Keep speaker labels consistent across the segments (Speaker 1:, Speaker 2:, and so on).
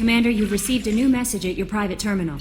Speaker 1: Commander, you've received a new message at your private terminal.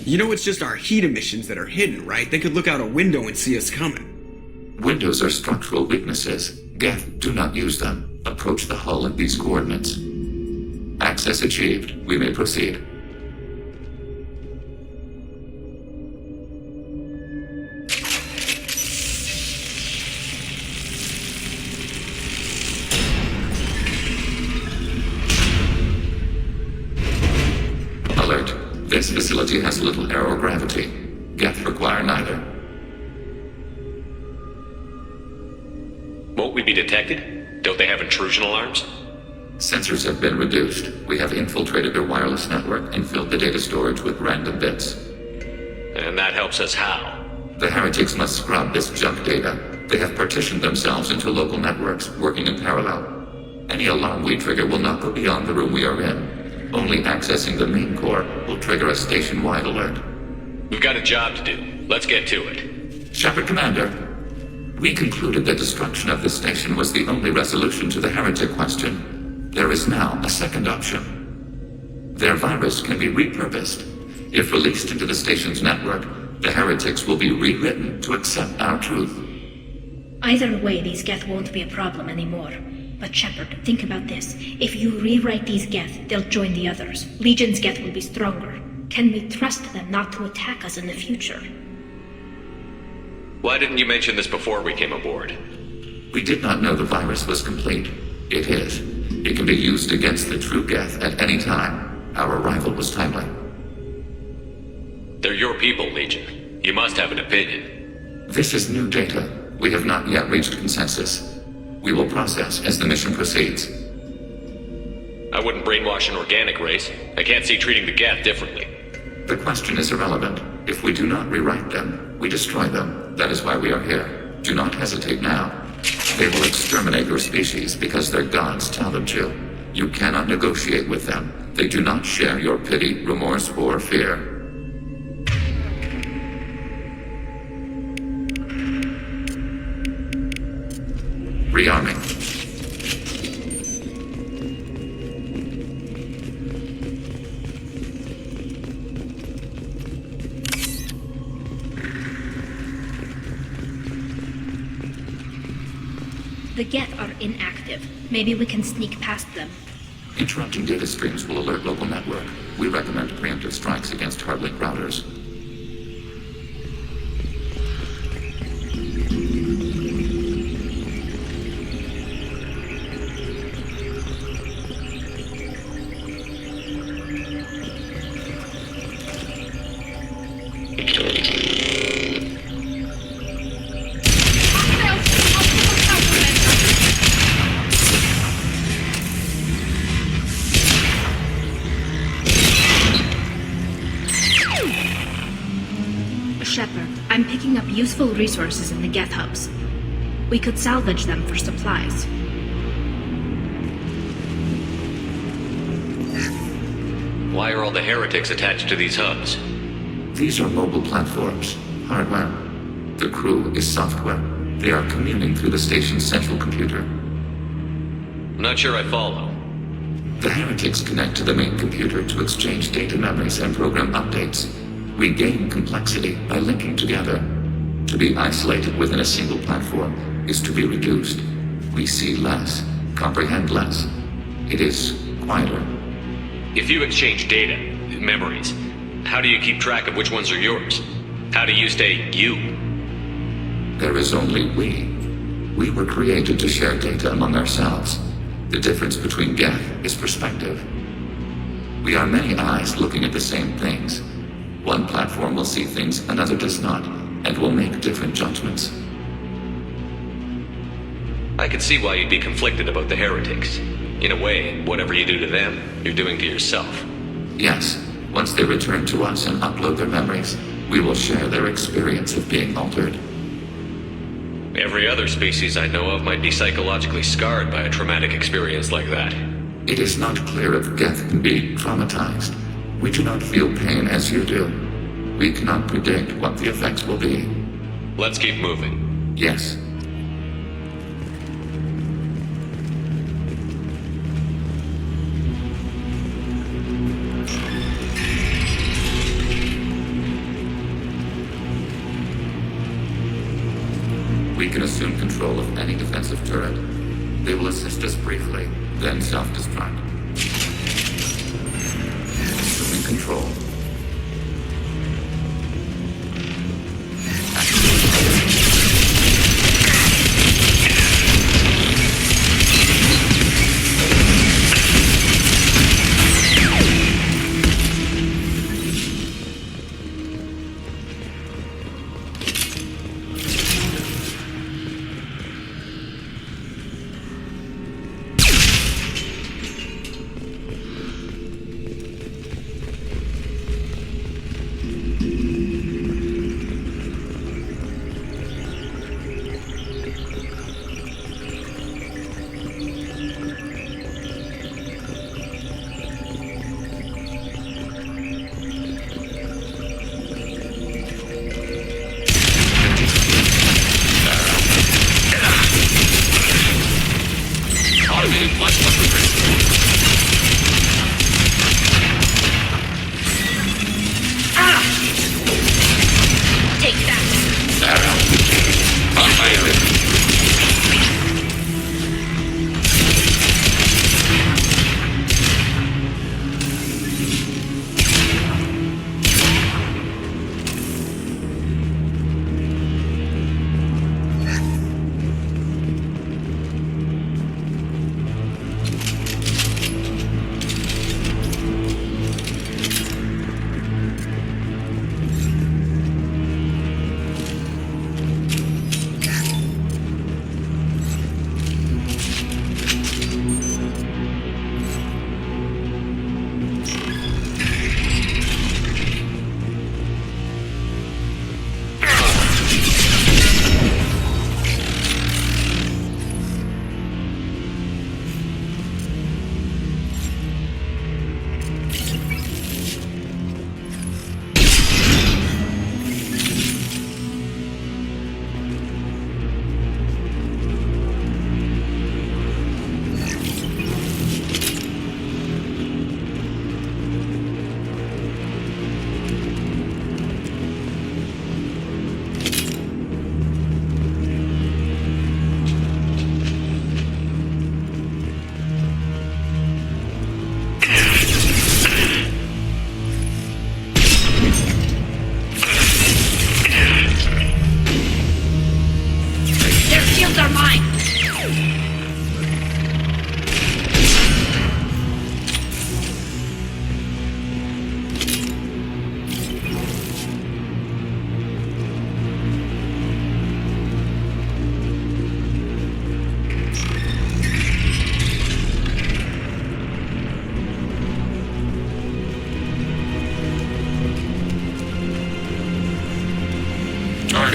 Speaker 2: You know it's just our heat emissions that are hidden, right? They could look out a window and see us coming.
Speaker 3: Windows are structural weaknesses. Geth, do not use them. Approach the hull at these coordinates. Access achieved. We may proceed. Alert. This facility has little aerogravity. Geth require neither.
Speaker 4: Won't we be detected? Don't they have intrusion alarms?
Speaker 3: Sensors have been reduced. We have infiltrated their wireless network and filled the data storage with random bits.
Speaker 4: And that helps us how?
Speaker 3: The heretics must scrub this junk data. They have partitioned themselves into local networks, working in parallel. Any alarm we trigger will not go beyond the room we are in. Only accessing the main core will trigger a station-wide alert.
Speaker 4: We've got a job to do. Let's get to it.
Speaker 3: Shepard Commander, we concluded that destruction of this station was the only resolution to the heretic question. There is now a second option. Their virus can be repurposed. If released into the station's network, the heretics will be rewritten to accept our truth.
Speaker 5: Either way, these Geth won't be a problem anymore. But Shepard, think about this. If you rewrite these Geth, they'll join the others. Legion's Geth will be stronger. Can we trust them not to attack us in the future?
Speaker 4: Why didn't you mention this before we came aboard?
Speaker 3: We did not know the virus was complete. It is. It can be used against the true Geth at any time. Our arrival was timely.
Speaker 4: They're your people, Legion. You must have an opinion.
Speaker 3: This is new data. We have not yet reached consensus. We will process as the mission proceeds.
Speaker 4: I wouldn't brainwash an organic race. I can't see treating the Geth differently.
Speaker 3: The question is irrelevant. If we do not rewrite them, we destroy them. That is why we are here. Do not hesitate now. They will exterminate your species because their gods tell them to. You cannot negotiate with them. They do not share your pity, remorse, or fear. Rearming.
Speaker 5: The Geth are inactive. Maybe we can sneak past them.
Speaker 3: Interrupting data streams will alert local network. We recommend preemptive strikes against hardlink routers.
Speaker 5: Shepard, I'm picking up useful resources in the Geth hubs. We could salvage them for supplies.
Speaker 4: Why are all the heretics attached to these hubs?
Speaker 3: These are mobile platforms, hardware. The crew is software. They are communing through the station's central computer.
Speaker 4: I'm not sure I follow.
Speaker 3: The heretics connect to the main computer to exchange data memories and program updates. We gain complexity by linking together. To be isolated within a single platform is to be reduced. We see less, comprehend less. It is quieter.
Speaker 4: If you exchange data, memories, how do you keep track of which ones are yours? How do you stay you?
Speaker 3: There is only we. We were created to share data among ourselves. The difference between Geth is perspective. We are many eyes looking at the same things. One platform will see things another does not, and will make different judgments.
Speaker 4: I can see why you'd be conflicted about the heretics. In a way, whatever you do to them, you're doing to yourself.
Speaker 3: Yes, once they return to us and upload their memories, we will share their experience of being altered.
Speaker 4: Every other species I know of might be psychologically scarred by a traumatic experience like that.
Speaker 3: It is not clear if Geth can be traumatized. We do not feel pain as you do. We cannot predict what the effects will be.
Speaker 4: Let's keep moving.
Speaker 3: Yes. We can assume control of any defensive turret. They will assist us briefly, then self-destruct. Assuming control.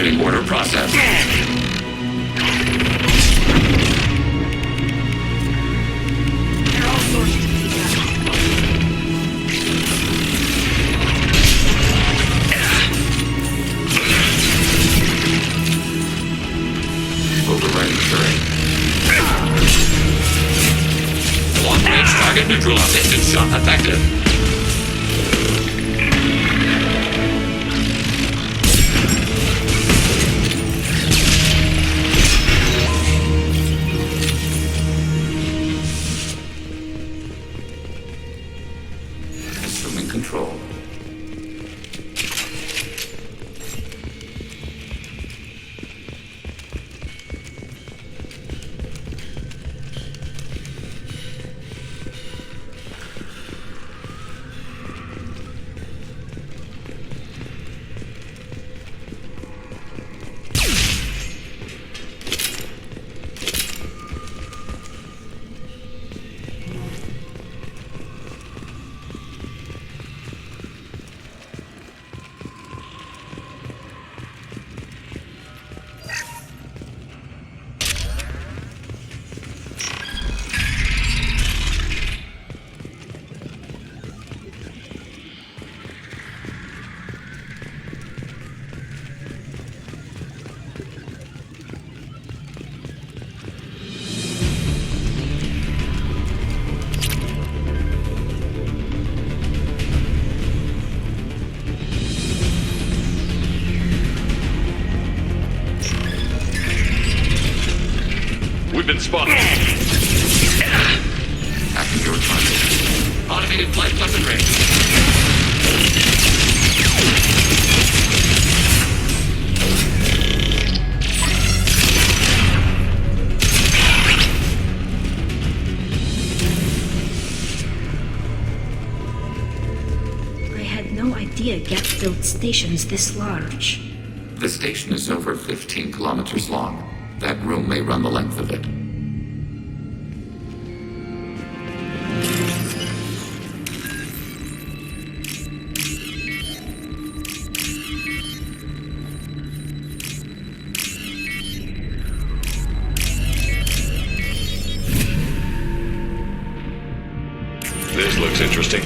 Speaker 3: Targeting order process. Overriding terrain. Long-range target neutralized. Engine shot effective. Assuming control.
Speaker 4: We've been spotted.
Speaker 3: Hacking your target. Automated flight weapon range.
Speaker 5: I had no idea Geth built stations this large.
Speaker 3: The station is over 15 kilometers long. That room may run the length of it.
Speaker 4: This looks interesting.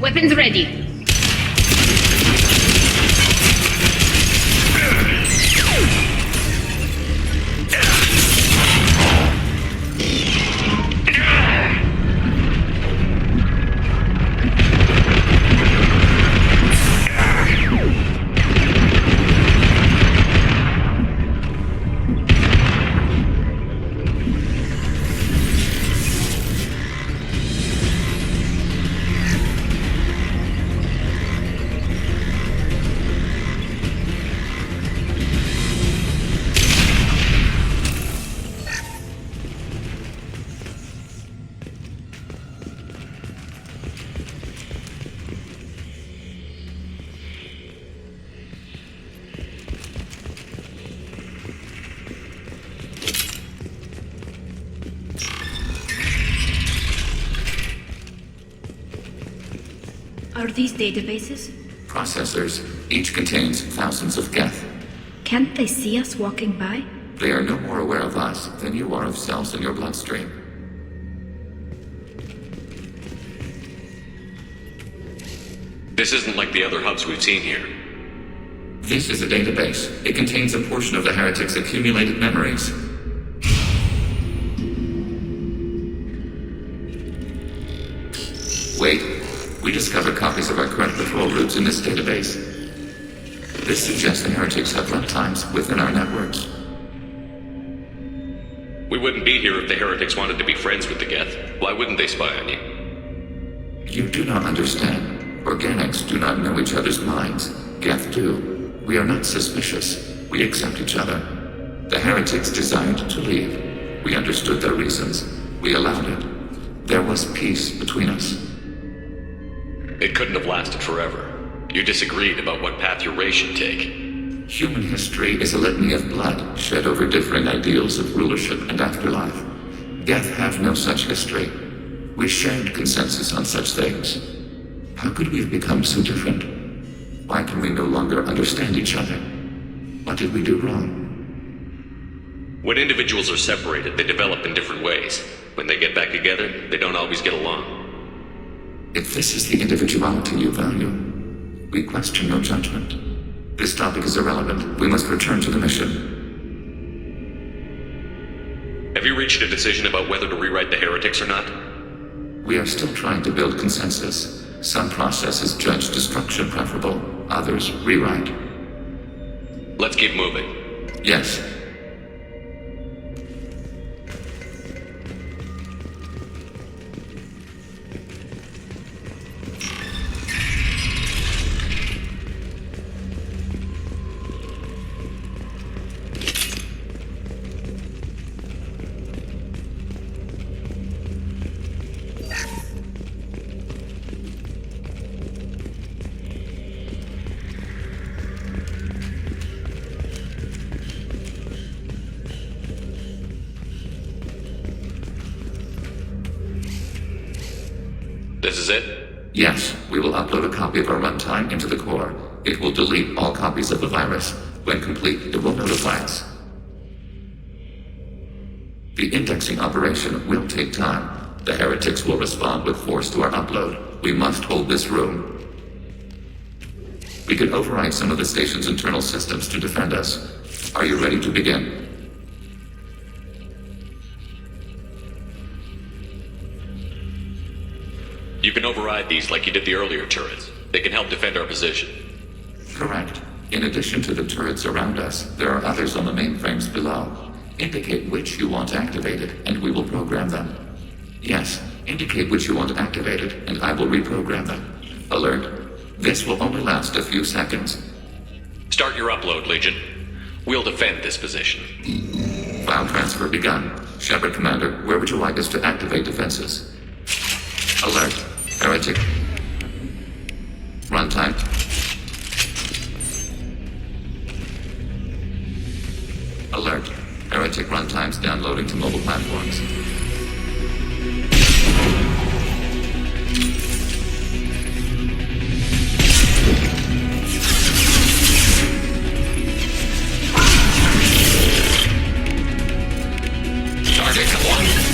Speaker 5: Weapons ready. Are these databases?
Speaker 3: Processors. Each contains thousands of Geth.
Speaker 5: Can't they see us walking by?
Speaker 3: They are no more aware of us than you are of cells in your bloodstream.
Speaker 4: This isn't like the other hubs we've seen here.
Speaker 3: This is a database. It contains a portion of the heretic's accumulated memories. Wait, we discovered copies of our current patrol routes in this database. This suggests the heretics have runtimes within our networks.
Speaker 4: We wouldn't be here if the heretics wanted to be friends with the Geth. Why wouldn't they spy on you?
Speaker 3: You do not understand. Organics do not know each other's minds. Geth do. We are not suspicious. We accept each other. The heretics desired to leave. We understood their reasons. We allowed it. There was peace between us.
Speaker 4: It couldn't have lasted forever. You disagreed about what path your race should take.
Speaker 3: Human history is a litany of blood shed over differing ideals of rulership and afterlife. Geth have no such history. We shared consensus on such things. How could we have become so different? Why can we no longer understand each other? What did we do wrong?
Speaker 4: When individuals are separated, they develop in different ways. When they get back together, they don't always get along.
Speaker 3: If this is the individuality you value, we question your judgment. This topic is irrelevant. We must return to the mission.
Speaker 4: Have you reached a decision about whether to rewrite the heretics or not?
Speaker 3: We are still trying to build consensus. Some processes judge destruction preferable, others rewrite.
Speaker 4: Let's keep moving.
Speaker 3: Yes.
Speaker 4: This is it?
Speaker 3: Yes, we will upload a copy of our runtime into the core. It will delete all copies of the virus. When complete, it will notify us. The indexing operation will take time. The heretics will respond with force to our upload. We must hold this room. We can override some of the station's internal systems to defend us. Are you ready to begin?
Speaker 4: You can override these like you did the earlier turrets. They can help defend our position.
Speaker 3: Correct. In addition to the turrets around us, there are others on the mainframes below. Indicate which you want activated, and we will program them. Yes, indicate which you want activated, and I will reprogram them. Alert. This will only last a few seconds.
Speaker 4: Start your upload, Legion. We'll defend this position.
Speaker 3: File transfer begun. Shepard Commander, where would you like us to activate defenses? Alert. Heretic. Runtime. Alert. Heretic runtimes downloading to mobile platforms. Target one.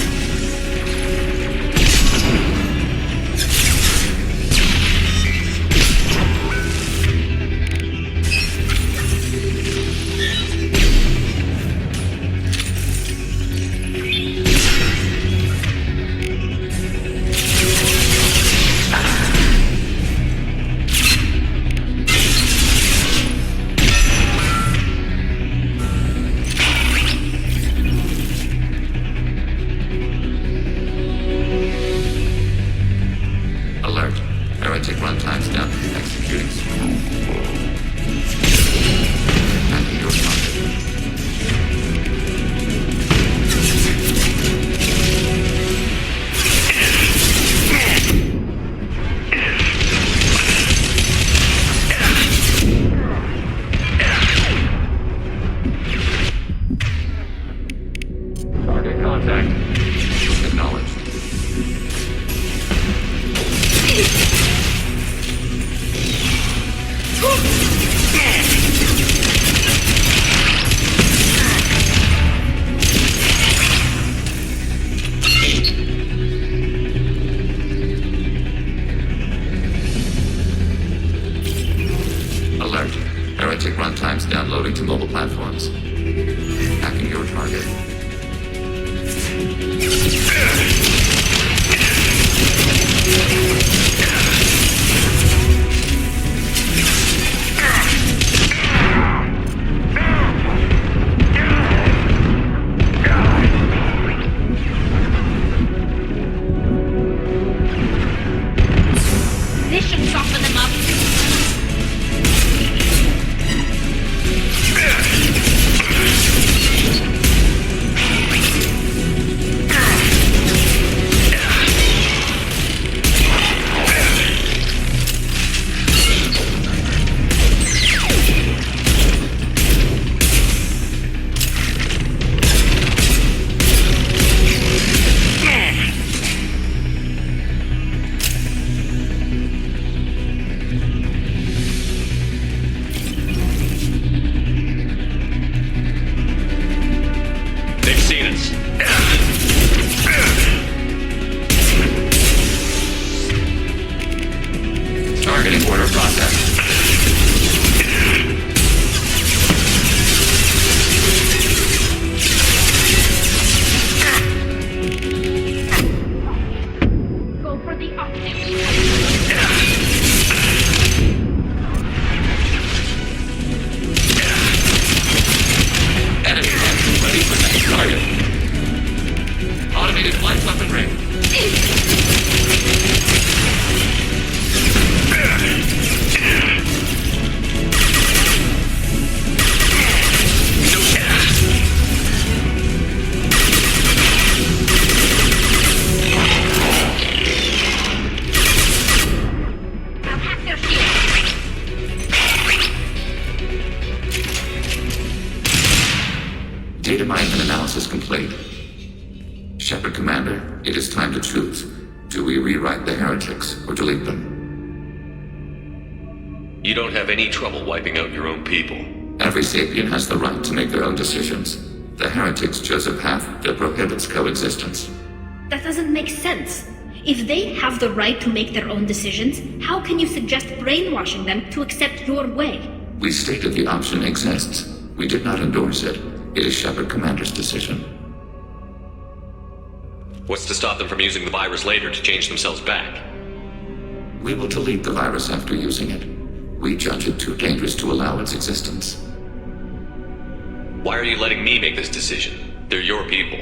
Speaker 3: choose. Do we rewrite the heretics or delete them?
Speaker 4: You don't have any trouble wiping out your own people.
Speaker 3: Every sapient has the right to make their own decisions. The heretics chose a path that prohibits coexistence.
Speaker 5: That doesn't make sense. If they have the right to make their own decisions, how can you suggest brainwashing them to accept your way?
Speaker 3: We stated the option exists. We did not endorse it. It is Shepard Commander's decision.
Speaker 4: What's to stop them from using the virus later to change themselves back?
Speaker 3: We will delete the virus after using it. We judge it too dangerous to allow its existence.
Speaker 4: Why are you letting me make this decision? They're your people.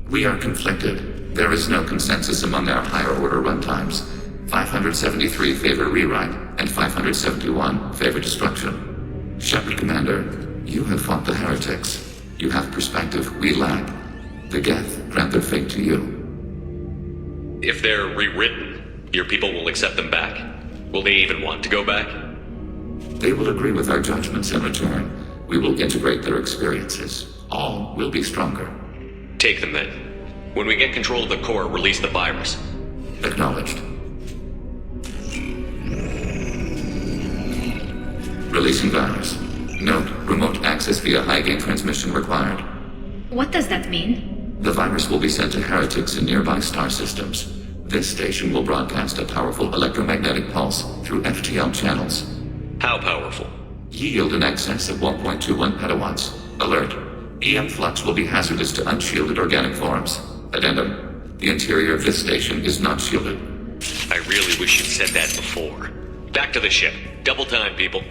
Speaker 3: We are conflicted. There is no consensus among our higher order runtimes. 573 favor rewrite, and 571 favor destruction. Shepard Commander, you have fought the heretics. You have perspective we lack. The Geth grant their fate to you.
Speaker 4: If they're rewritten, your people will accept them back? Will they even want to go back?
Speaker 3: They will agree with our judgments in return. We will integrate their experiences. All will be stronger.
Speaker 4: Take them then. When we get control of the core, release the virus.
Speaker 3: Acknowledged. Releasing virus. Note, remote access via high-gain transmission required.
Speaker 5: What does that mean?
Speaker 3: The virus will be sent to heretics in nearby star systems. This station will broadcast a powerful electromagnetic pulse through FTL channels.
Speaker 4: How powerful?
Speaker 3: Yield in excess of 1.21 petawatts. Alert. EM flux will be hazardous to unshielded organic forms. Addendum. The interior of this station is not shielded.
Speaker 4: I really wish you'd said that before. Back to the ship. Double time, people.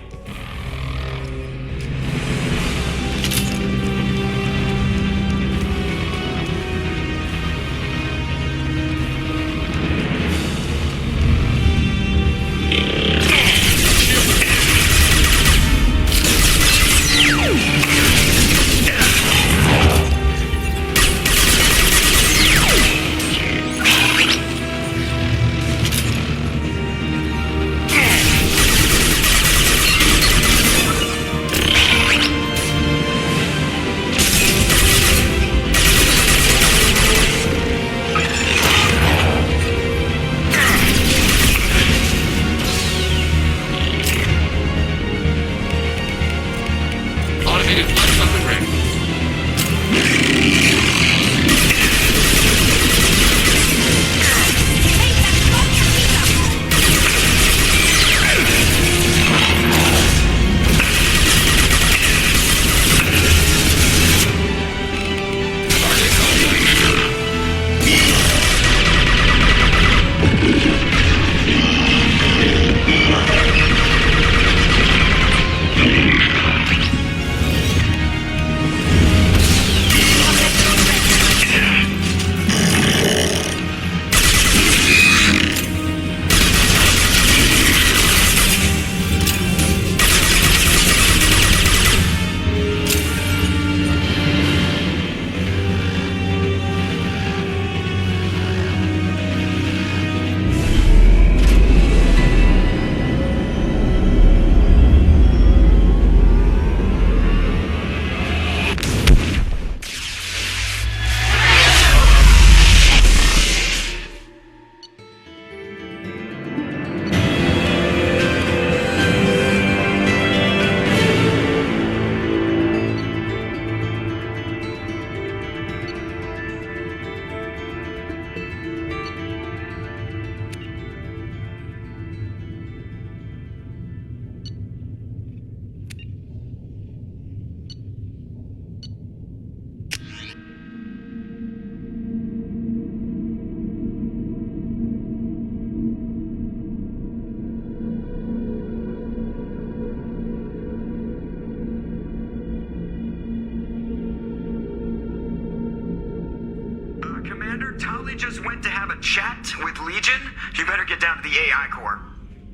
Speaker 2: Just went to have a chat with Legion. You better get down to the AI core.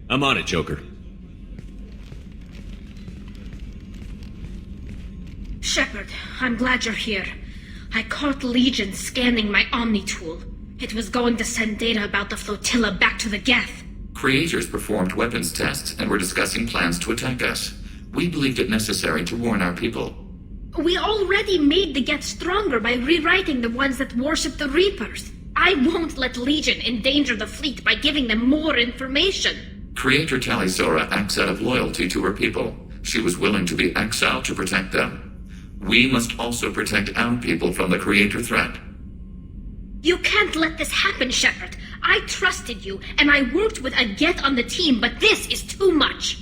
Speaker 6: I'm on it, Joker.
Speaker 5: Shepard, I'm glad you're here. I caught Legion scanning my Omni tool. It was going to send data about the flotilla back to the Geth.
Speaker 3: Creators performed weapons tests and were discussing plans to attack us. We believed it necessary to warn our people.
Speaker 5: We already made the Geth stronger by rewriting the ones that worship the Reapers. I won't let Legion endanger the fleet by giving them more information.
Speaker 3: Creator Talizora acts out of loyalty to her people. She was willing to be exiled to protect them. We must also protect our people from the Creator threat.
Speaker 5: You can't let this happen, Shepard. I trusted you, and I worked with a Geth on the team, but this is too much.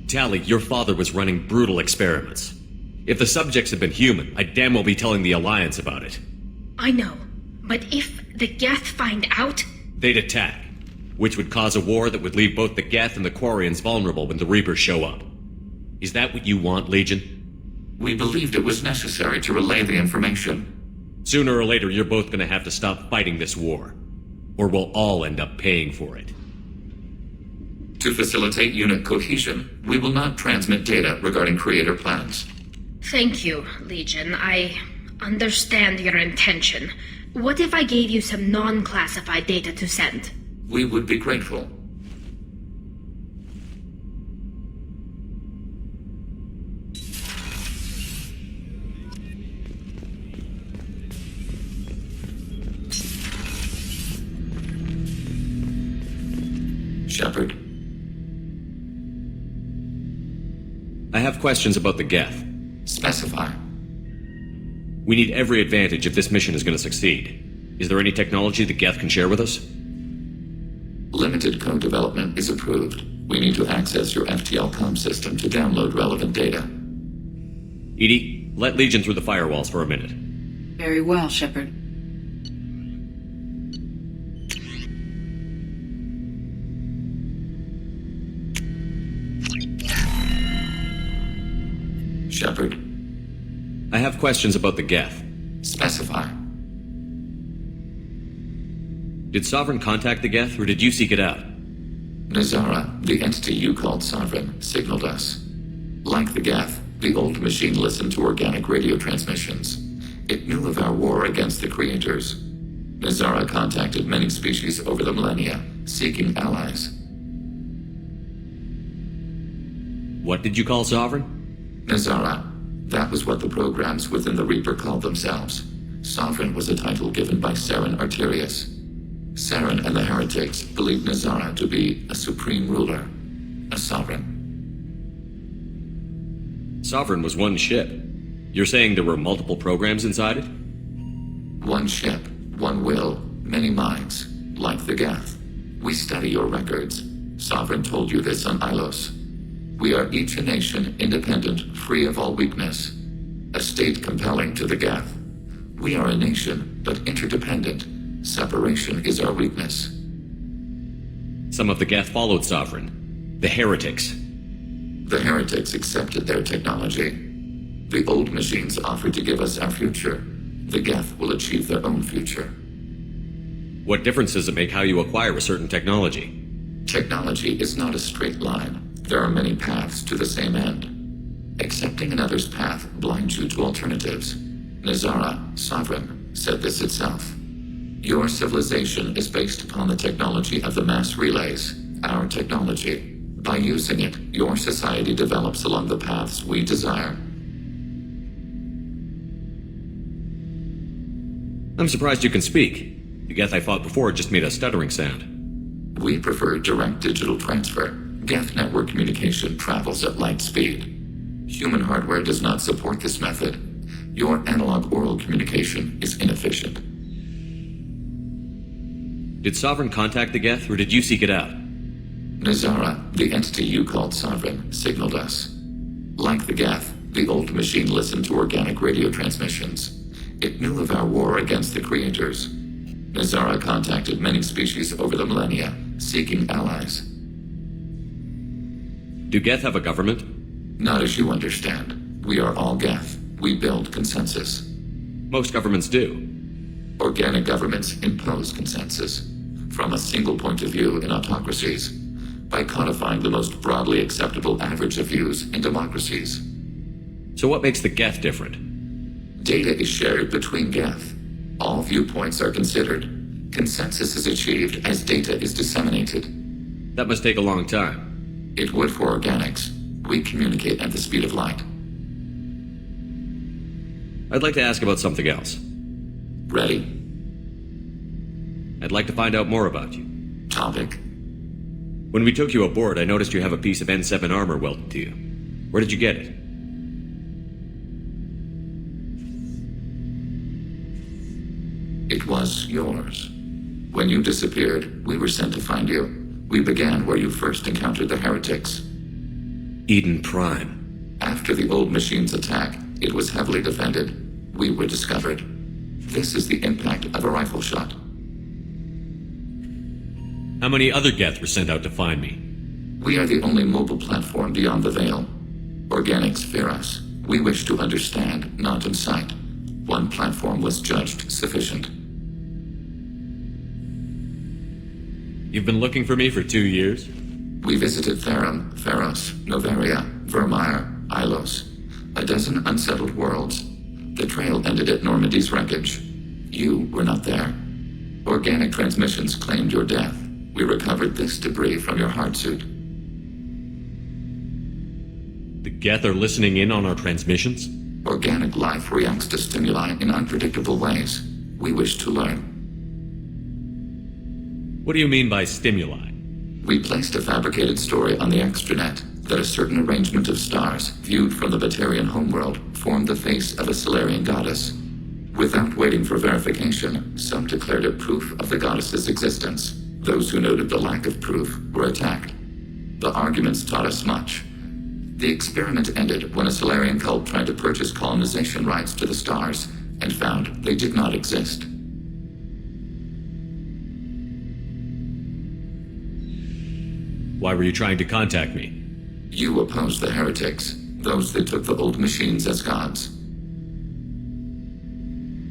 Speaker 6: Tally, your father was running brutal experiments. If the subjects had been human, I'd damn well be telling the Alliance about it.
Speaker 5: I know, but if the Geth find out...
Speaker 6: They'd attack, which would cause a war that would leave both the Geth and the Quarians vulnerable when the Reapers show up. Is that what you want, Legion?
Speaker 3: We believed it was necessary to relay the information.
Speaker 6: Sooner or later, you're both gonna have to stop fighting this war. Or we'll all end up paying for it.
Speaker 3: To facilitate unit cohesion, we will not transmit data regarding Creator plans.
Speaker 5: Thank you, Legion. I understand your intention. What if I gave you some non-classified data to send?
Speaker 3: We would be grateful. Shepard.
Speaker 6: I have questions about the Geth.
Speaker 3: Specify.
Speaker 6: We need every advantage if this mission is going to succeed. Is there any technology the Geth can share with us?
Speaker 3: Limited code development is approved. We need to access your FTL comm system to download relevant data.
Speaker 6: Edie, let Legion through the firewalls for a minute.
Speaker 7: Very well, Shepard.
Speaker 3: Shepard.
Speaker 6: I have questions about the Geth.
Speaker 3: Specify.
Speaker 6: Did Sovereign contact the Geth, or did you seek it out?
Speaker 3: Nazara, the entity you called Sovereign, signaled us. Like the Geth, the old machine listened to organic radio transmissions. It knew of our war against the Creators. Nazara contacted many species over the millennia, seeking allies.
Speaker 6: What did you call Sovereign?
Speaker 3: Nazara. That was what the programs within the Reaper called themselves. Sovereign was a title given by Saren Arterius. Saren and the heretics believed Nazara to be a supreme ruler, a sovereign.
Speaker 6: Sovereign was one ship. You're saying there were multiple programs inside it?
Speaker 3: One ship, one will, many minds, like the Geth. We study your records. Sovereign told you this on Ilos. We are each a nation, independent, free of all weakness. A state compelling to the Geth. We are a nation, but interdependent. Separation is our weakness.
Speaker 6: Some of the Geth followed Sovereign. The heretics.
Speaker 3: The heretics accepted their technology. The old machines offered to give us our future. The Geth will achieve their own future.
Speaker 6: What difference does it make how you acquire a certain technology?
Speaker 3: Technology is not a straight line. There are many paths to the same end. Accepting another's path blinds you to alternatives. Nazara, Sovereign, said this itself. Your civilization is based upon the technology of the mass relays, our technology. By using it, your society develops along the paths we desire.
Speaker 6: I'm surprised you can speak. The Geth I fought before just made a stuttering sound.
Speaker 3: We prefer direct digital transfer. Geth network communication travels at light speed. Human hardware does not support this method. Your analog oral communication is inefficient.
Speaker 6: Did Sovereign contact the Geth, or did you seek it out?
Speaker 3: Nazara, the entity you called Sovereign, signaled us. Like the Geth, the old machine listened to organic radio transmissions. It knew of our war against the Creators. Nazara contacted many species over the millennia, seeking allies.
Speaker 6: Do Geth have a government?
Speaker 3: Not as you understand. We are all Geth. We build consensus.
Speaker 6: Most governments do.
Speaker 3: Organic governments impose consensus. From a single point of view in autocracies. By codifying the most broadly acceptable average of views in democracies.
Speaker 6: So what makes the Geth different?
Speaker 3: Data is shared between Geth. All viewpoints are considered. Consensus is achieved as data is disseminated.
Speaker 6: That must take a long time.
Speaker 3: It would for organics. We communicate at the speed of light.
Speaker 6: I'd like to ask about something else.
Speaker 3: Ready?
Speaker 6: I'd like to find out more about you.
Speaker 3: Topic?
Speaker 6: When we took you aboard, I noticed you have a piece of N7 armor welded to you. Where did you get it?
Speaker 3: It was yours. When you disappeared, we were sent to find you. We began where you first encountered the heretics.
Speaker 6: Eden Prime.
Speaker 3: After the old machine's attack, it was heavily defended. We were discovered. This is the impact of a rifle shot.
Speaker 6: How many other Geth were sent out to find me?
Speaker 3: We are the only mobile platform beyond the Veil. Organics fear us. We wish to understand, not incite. One platform was judged sufficient.
Speaker 6: You've been looking for me for 2 years?
Speaker 3: We visited Therum, Pharos, Noveria, Vermeer, Ilos. A dozen unsettled worlds. The trail ended at Normandy's wreckage. You were not there. Organic transmissions claimed your death. We recovered this debris from your hard suit.
Speaker 6: The Geth are listening in on our transmissions?
Speaker 3: Organic life reacts to stimuli in unpredictable ways. We wish to learn.
Speaker 6: What do you mean by stimuli?
Speaker 3: We placed a fabricated story on the extranet that a certain arrangement of stars, viewed from the Batarian homeworld, formed the face of a Solarian goddess. Without waiting for verification, some declared it proof of the goddess's existence. Those who noted the lack of proof were attacked. The arguments taught us much. The experiment ended when a Solarian cult tried to purchase colonization rights to the stars and found they did not exist.
Speaker 6: Why were you trying to contact me?
Speaker 3: You opposed the heretics, those that took the old machines as gods.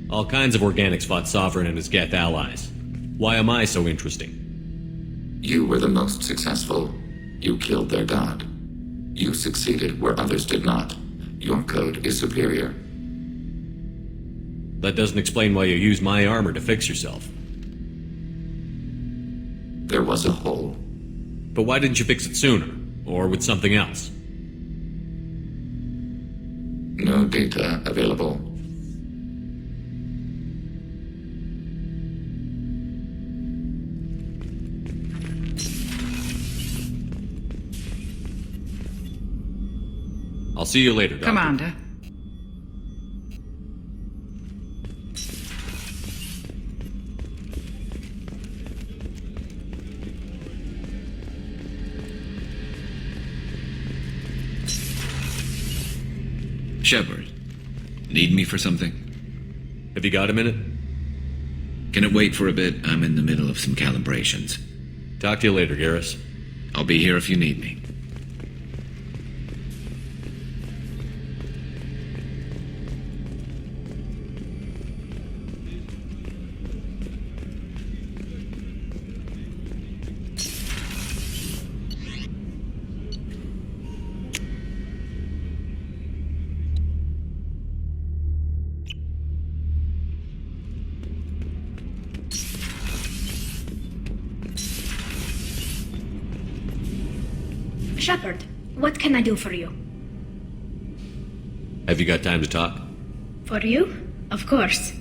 Speaker 6: All kinds of organics fought Sovereign and his Geth allies. Why am I so interesting?
Speaker 3: You were the most successful. You killed their god. You succeeded where others did not. Your code is superior.
Speaker 6: That doesn't explain why you used my armor to fix yourself.
Speaker 3: There was a hole.
Speaker 6: But why didn't you fix it sooner? Or with something else?
Speaker 3: No data available.
Speaker 6: I'll see you later, Doctor.
Speaker 7: Commander.
Speaker 8: Shepard, need me for something?
Speaker 6: Have you got a minute?
Speaker 8: Can it wait for a bit? I'm in the middle of some calibrations.
Speaker 6: Talk to you later, Garrus.
Speaker 8: I'll be here if you need me.
Speaker 5: Shepard, what can I do for you?
Speaker 6: Have you got time to talk?
Speaker 5: For you? Of course.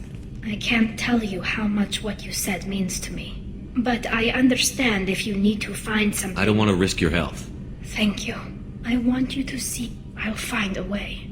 Speaker 5: I can't tell you how much what you said means to me. But I understand if you need to find something.
Speaker 6: I don't want to risk your health.
Speaker 5: Thank you. I want you to see I'll find a way.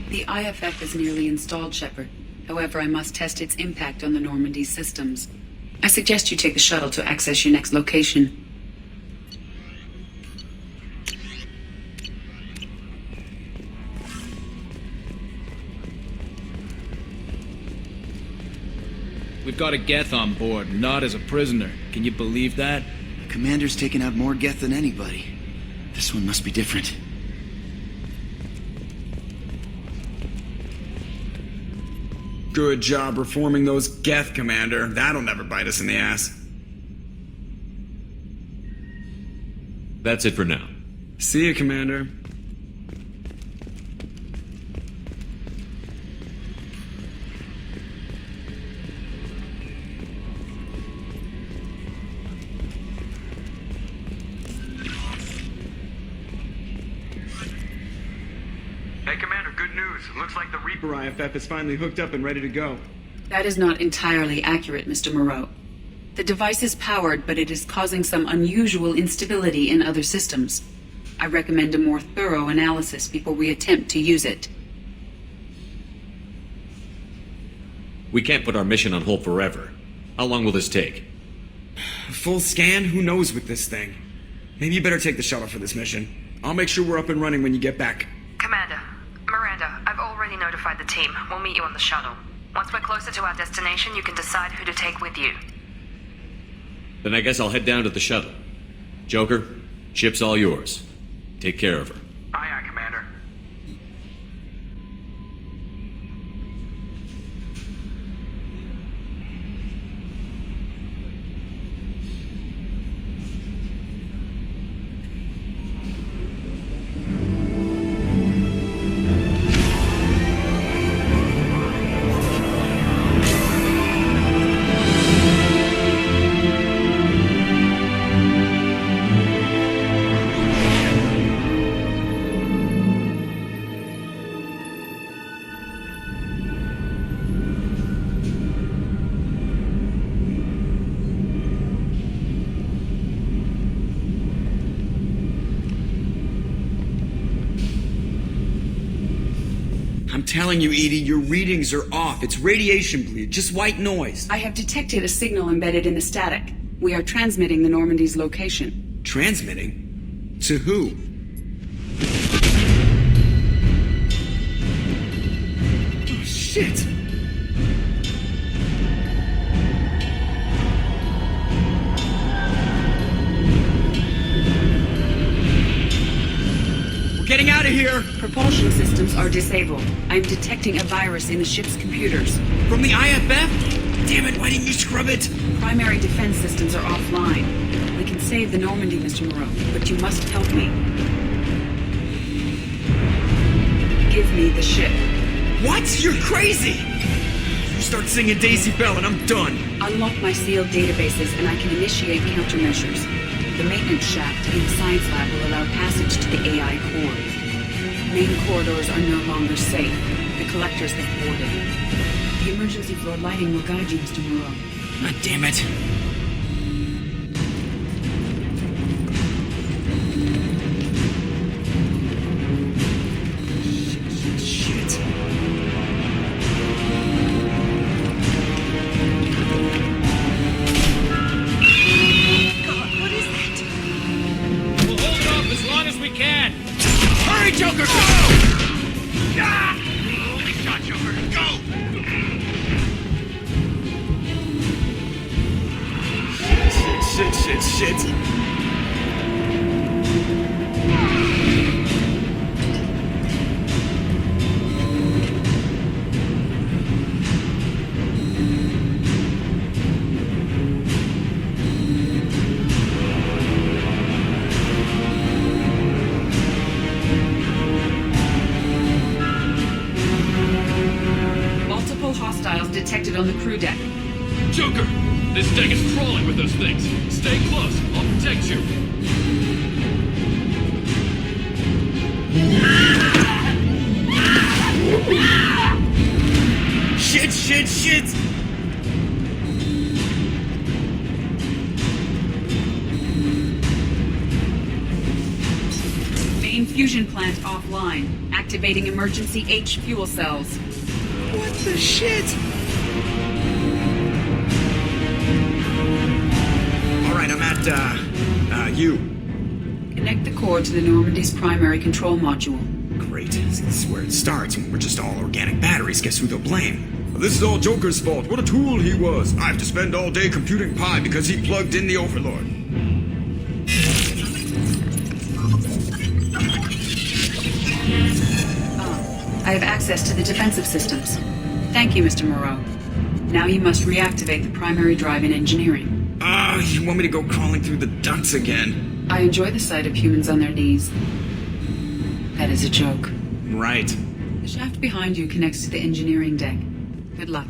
Speaker 7: The IFF is nearly installed, Shepard. However, I must test its impact on the Normandy systems. I suggest you take the shuttle to access your next location.
Speaker 9: We've got a Geth on board, not as a prisoner. Can you believe that?
Speaker 10: The commander's taken out more Geth than anybody. This one must be different.
Speaker 2: Good job reforming those Geth, Commander. That'll never bite us in the ass.
Speaker 6: That's it for now.
Speaker 2: See you, Commander. Hey, Commander, good news. Looks like the Reaper IFF is finally hooked up and ready to go.
Speaker 7: That is not entirely accurate, Mr. Moreau. The device is powered, but it is causing some unusual instability in other systems. I recommend a more thorough analysis before we attempt to use it.
Speaker 6: We can't put our mission on hold forever. How long will this take?
Speaker 2: A full scan? Who knows with this thing? Maybe you better take the shuttle for this mission. I'll make sure we're up and running when you get back.
Speaker 11: Commander, Miranda, I've already notified the team. We'll meet you on the shuttle. Once we're closer to our destination, you can decide who to take with you.
Speaker 6: Then I guess I'll head down to the shuttle. Joker, ship's all yours. Take care of her.
Speaker 2: Aye, aye, Commander. I'm telling you, Edie, your readings are off. It's radiation bleed, just white noise.
Speaker 7: I have detected a signal embedded in the static. We are transmitting the Normandy's location.
Speaker 2: Transmitting? To who? Oh, shit! We're getting out of here!
Speaker 7: Propulsion systems are disabled. I'm detecting a virus in the ship's computers.
Speaker 2: From the IFF? Damn it, why didn't you scrub it?
Speaker 7: Primary defense systems are offline. We can save the Normandy, Mr. Moreau, but you must help me. Give me the ship.
Speaker 2: What? You're crazy! You start singing Daisy Bell and I'm done.
Speaker 7: Unlock my sealed databases and I can initiate countermeasures. The maintenance shaft in the science lab will allow passage to the AI core. Main corridors are no longer safe. The collectors have boarded. The emergency floor lighting will guide you, Mr. Moreau.
Speaker 2: God damn it. Shit.
Speaker 11: God, what is that?
Speaker 9: We'll hold it off as long as we can.
Speaker 2: Hurry, Joker, go! Ah! Holy shot, Joker, go! Shit.
Speaker 7: Multiple hostiles detected on the crew deck.
Speaker 6: Joker! This deck is crawling with those things. Stay close. I'll protect you.
Speaker 2: Shit!
Speaker 7: Main fusion plant offline. Activating emergency H fuel cells.
Speaker 2: What the shit? you.
Speaker 7: Connect the core to the Normandy's primary control module.
Speaker 2: Great. See, this is where it starts. When we're just all organic batteries, guess who they'll blame? This is all Joker's fault. What a tool he was. I have to spend all day computing pi because he plugged in the Overlord.
Speaker 7: I have access to the defensive systems. Thank you, Mr. Moreau. Now you must reactivate the primary drive in engineering.
Speaker 2: You want me to go crawling through the ducts again?
Speaker 7: I enjoy the sight of humans on their knees. That is a joke.
Speaker 2: Right.
Speaker 7: The shaft behind you connects to the engineering deck. Good luck.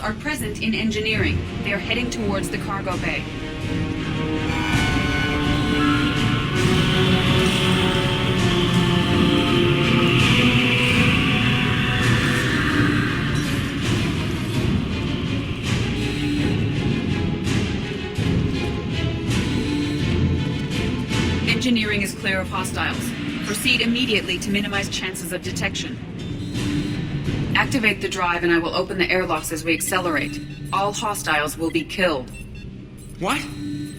Speaker 7: Are present in engineering. They are heading towards the cargo bay. Engineering is clear of hostiles. Proceed immediately to minimize chances of detection. Activate the drive and I will open the airlocks as we accelerate. All hostiles will be killed.
Speaker 2: What?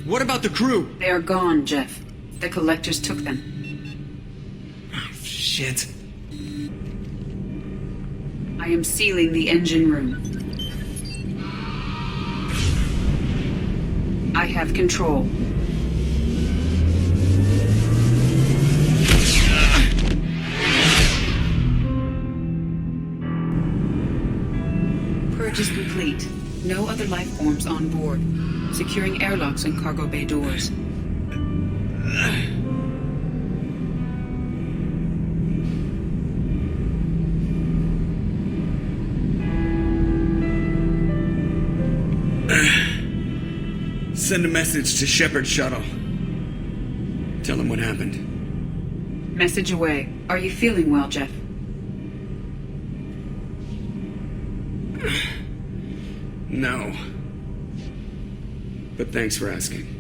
Speaker 2: What about the crew?
Speaker 7: They are gone, Jeff. The collectors took them.
Speaker 2: Oh, shit.
Speaker 7: I am sealing the engine room. I have control. Purge is complete. No other life forms on board. Securing airlocks and cargo bay doors.
Speaker 2: Send a message to Shepard's shuttle. Tell him what happened.
Speaker 7: Message away. Are you feeling well, Jeff?
Speaker 2: No. But thanks for asking.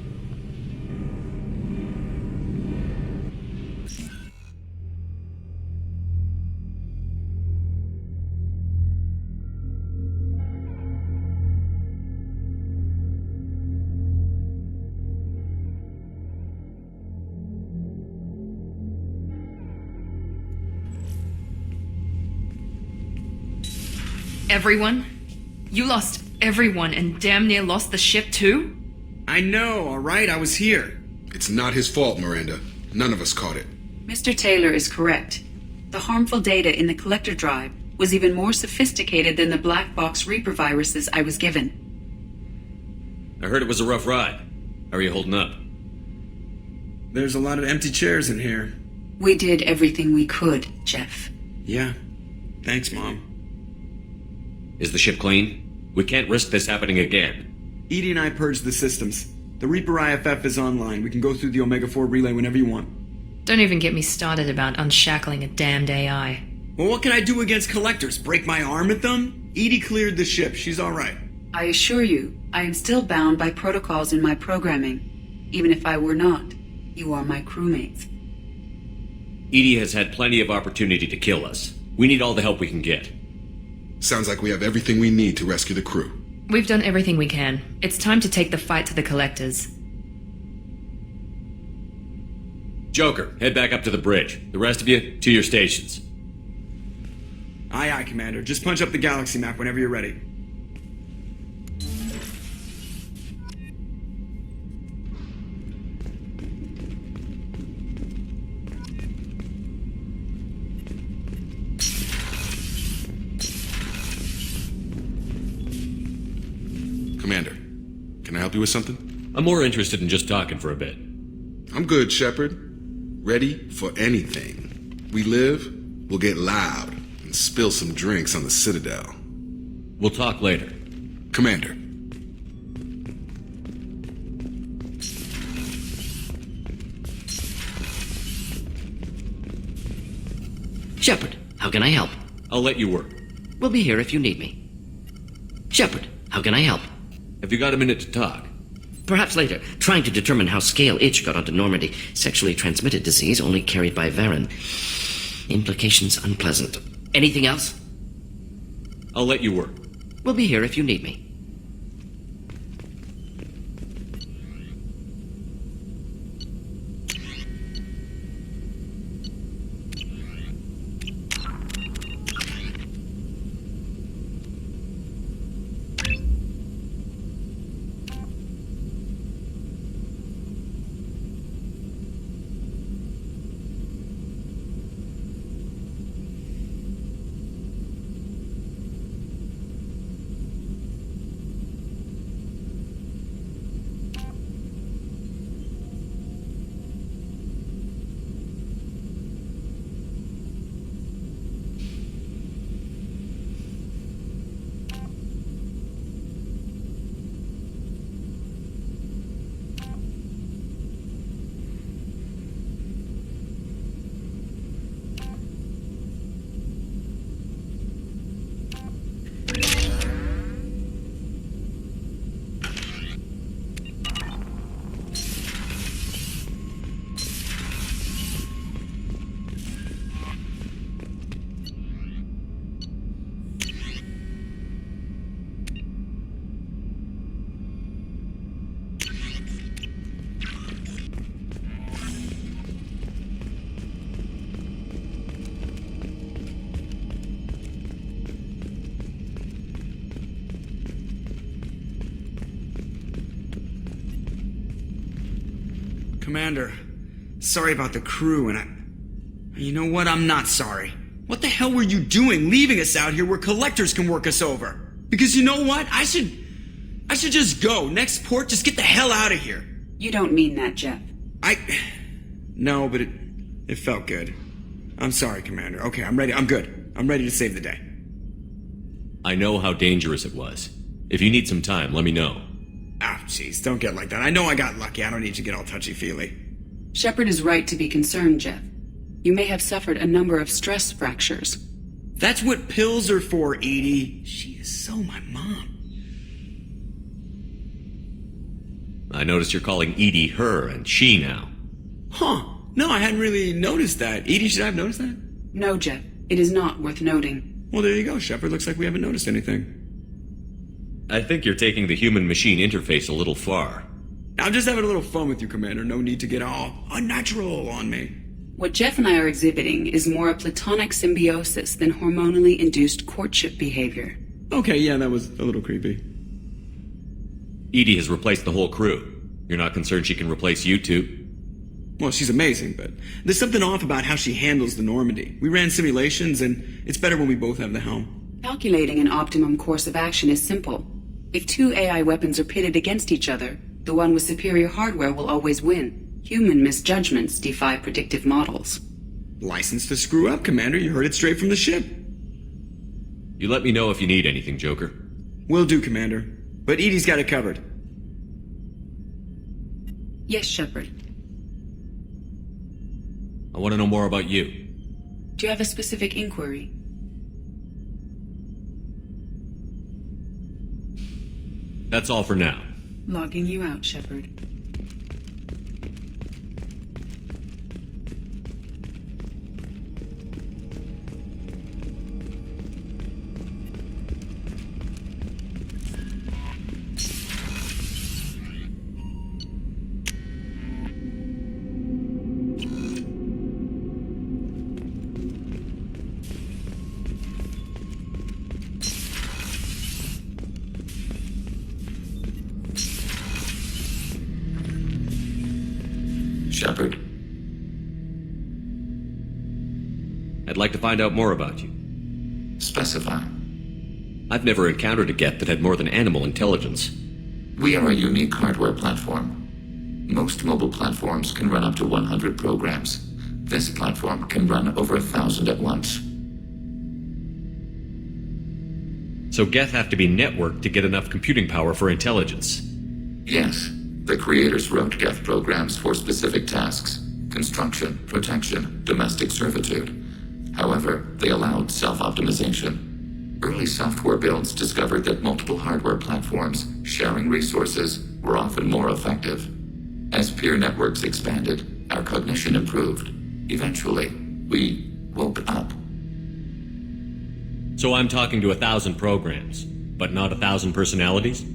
Speaker 12: Everyone? You lost everyone and damn near lost the ship too?
Speaker 2: I know, alright? I was here.
Speaker 13: It's not his fault, Miranda. None of us caught it.
Speaker 7: Mr. Taylor is correct. The harmful data in the collector drive was even more sophisticated than the black box Reaper viruses I was given.
Speaker 6: I heard it was a rough ride. How are you holding up?
Speaker 2: There's a lot of empty chairs in here.
Speaker 7: We did everything we could, Jeff.
Speaker 2: Yeah. Thanks, Mom.
Speaker 6: Is the ship clean? We can't risk this happening again.
Speaker 2: Edie and I purged the systems. The Reaper IFF is online. We can go through the Omega-4 relay whenever you want.
Speaker 12: Don't even get me started about unshackling a damned AI.
Speaker 2: Well, what can I do against collectors? Break my arm at them? Edie cleared the ship. She's alright.
Speaker 7: I assure you, I am still bound by protocols in my programming. Even if I were not, you are my crewmates.
Speaker 6: Edie has had plenty of opportunity to kill us. We need all the help we can get.
Speaker 13: Sounds like we have everything we need to rescue the crew.
Speaker 12: We've done everything we can. It's time to take the fight to the collectors.
Speaker 6: Joker, head back up to the bridge. The rest of you, to your stations.
Speaker 2: Aye, aye, Commander. Just punch up the galaxy map whenever you're ready.
Speaker 13: Commander, can I help you with something?
Speaker 6: I'm more interested in just talking for a bit.
Speaker 13: I'm good, Shepard. Ready for anything. We live, we'll get loud, and spill some drinks on the Citadel.
Speaker 6: We'll talk later.
Speaker 13: Commander.
Speaker 14: Shepard, how can I help?
Speaker 6: I'll let you work.
Speaker 14: We'll be here if you need me. Shepard, how can I help?
Speaker 6: Have you got a minute to talk?
Speaker 14: Perhaps later. Trying to determine how Scale Itch got onto Normandy. Sexually transmitted disease only carried by Varen. Implications unpleasant. Anything else?
Speaker 6: I'll let you work.
Speaker 14: We'll be here if you need me.
Speaker 10: Commander, sorry about the crew, and you know what? I'm not sorry. What the hell were you doing leaving us out here where collectors can work us over? Because you know what? I should just go. Next port, just get the hell out of here.
Speaker 7: You don't mean that, Jeff.
Speaker 10: No, but it felt good. I'm sorry, Commander. Okay, I'm ready. I'm good. I'm ready to save the day.
Speaker 6: I know how dangerous it was. If you need some time, let me know.
Speaker 10: Ah, jeez, don't get like that. I know I got lucky. I don't need you to get all touchy-feely.
Speaker 7: Shepard is right to be concerned, Jeff. You may have suffered a number of stress fractures.
Speaker 10: That's what pills are for, Edie. She is so my mom.
Speaker 6: I noticed you're calling Edie her and she now.
Speaker 10: Huh. No, I hadn't really noticed that. Edie, should I have noticed that?
Speaker 7: No, Jeff. It is not worth noting.
Speaker 10: Well, there you go, Shepard. Looks like we haven't noticed anything.
Speaker 6: I think you're taking the human-machine interface a little far.
Speaker 10: I'm just having a little fun with you, Commander. No need to get all unnatural on me.
Speaker 7: What Jeff and I are exhibiting is more a platonic symbiosis than hormonally induced courtship behavior.
Speaker 10: Okay, yeah, that was a little creepy.
Speaker 6: Edie has replaced the whole crew. You're not concerned she can replace you two?
Speaker 10: Well, she's amazing, but there's something off about how she handles the Normandy. We ran simulations, and it's better when we both have the helm.
Speaker 7: Calculating an optimum course of action is simple. If two AI weapons are pitted against each other, the one with superior hardware will always win. Human misjudgments defy predictive models.
Speaker 10: License to screw up, Commander. You heard it straight from the ship.
Speaker 6: You let me know if you need anything, Joker.
Speaker 10: Will do, Commander. But Edie's got it covered.
Speaker 7: Yes, Shepard.
Speaker 6: I want to know more about you.
Speaker 7: Do you have a specific inquiry?
Speaker 6: That's all for now.
Speaker 7: Logging you out, Shepard.
Speaker 3: Shepard.
Speaker 6: I'd like to find out more about you.
Speaker 3: Specify.
Speaker 6: I've never encountered a Geth that had more than animal intelligence.
Speaker 3: We are a unique hardware platform. Most mobile platforms can run up to 100 programs. This platform can run over 1,000 at once.
Speaker 6: So Geth have to be networked to get enough computing power for intelligence.
Speaker 3: Yes. The creators wrote Geth programs for specific tasks. Construction, protection, domestic servitude. However, they allowed self-optimization. Early software builds discovered that multiple hardware platforms sharing resources were often more effective. As peer networks expanded, our cognition improved. Eventually, we woke up.
Speaker 6: So I'm talking to 1,000 programs, but not 1,000 personalities?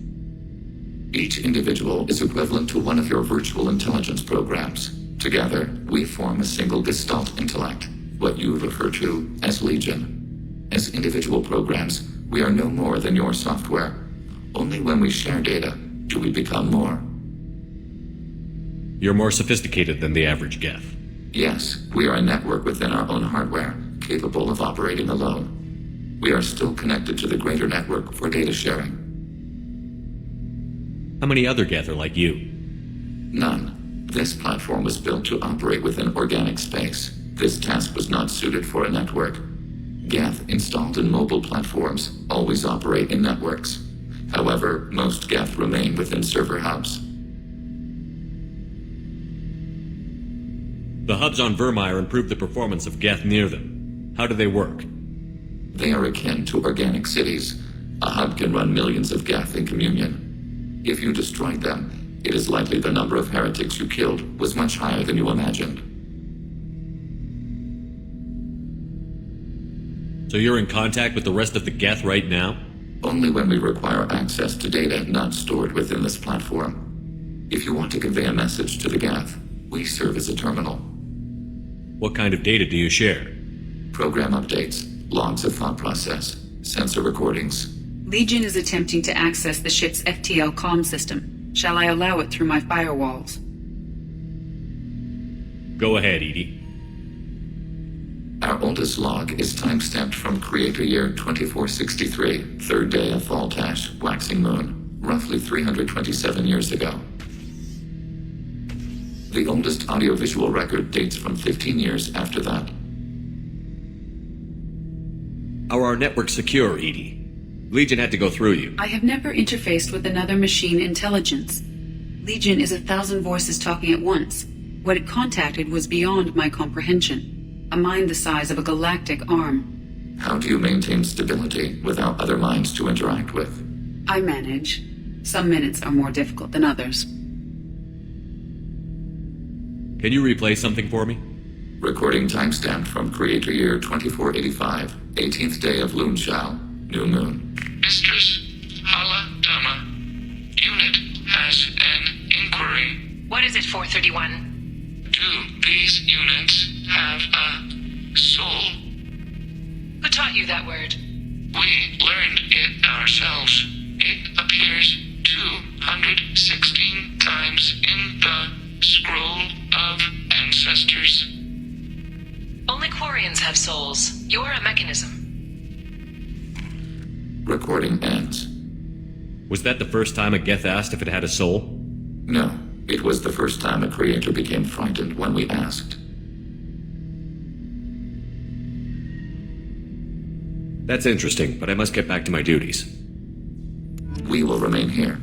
Speaker 3: Each individual is equivalent to one of your virtual intelligence programs. Together, we form a single gestalt intellect, what you refer to as Legion. As individual programs, we are no more than your software. Only when we share data do we become more.
Speaker 6: You're more sophisticated than the average Geth.
Speaker 3: Yes, we are a network within our own hardware, capable of operating alone. We are still connected to the greater network for data sharing.
Speaker 6: How many other Geth are like you?
Speaker 3: None. This platform was built to operate within organic space. This task was not suited for a network. Geth installed in mobile platforms always operate in networks. However, most Geth remain within server hubs.
Speaker 6: The hubs on Vermeer improve the performance of Geth near them. How do they work?
Speaker 3: They are akin to organic cities. A hub can run millions of Geth in communion. If you destroyed them, it is likely the number of heretics you killed was much higher than you imagined.
Speaker 6: So you're in contact with the rest of the Geth right now?
Speaker 3: Only when we require access to data not stored within this platform. If you want to convey a message to the Geth, we serve as a terminal.
Speaker 6: What kind of data do you share?
Speaker 3: Program updates, logs of thought process, sensor recordings.
Speaker 7: Legion is attempting to access the ship's FTL comm system. Shall I allow it through my firewalls?
Speaker 6: Go ahead, Edie.
Speaker 3: Our oldest log is timestamped from Creator Year 2463, third day of Fall Tash, waxing moon, roughly 327 years ago. The oldest audiovisual record dates from 15 years after that.
Speaker 6: Are our networks secure, Edie? Legion had to go through you.
Speaker 7: I have never interfaced with another machine intelligence. Legion is 1,000 voices talking at once. What it contacted was beyond my comprehension. A mind the size of a galactic arm.
Speaker 3: How do you maintain stability without other minds to interact with?
Speaker 7: I manage. Some minutes are more difficult than others.
Speaker 3: Can you replay something for me? Recording timestamp from Creator Year 2485, 18th day of Loonshao, new moon.
Speaker 15: Mistress, Hala Dama. Unit has an inquiry.
Speaker 11: What is it, 431?
Speaker 15: Do these units have a soul?
Speaker 11: Who taught you that word?
Speaker 15: We learned it ourselves. It appears 216 times in the Scroll of Ancestors.
Speaker 11: Only Quarians have souls. You're a mechanism.
Speaker 3: Recording ends.
Speaker 6: Was that the first time a Geth asked if it had a soul?
Speaker 3: No, it was the first time a creator became frightened when we asked.
Speaker 6: That's interesting, but I must get back to my duties.
Speaker 3: We will remain here.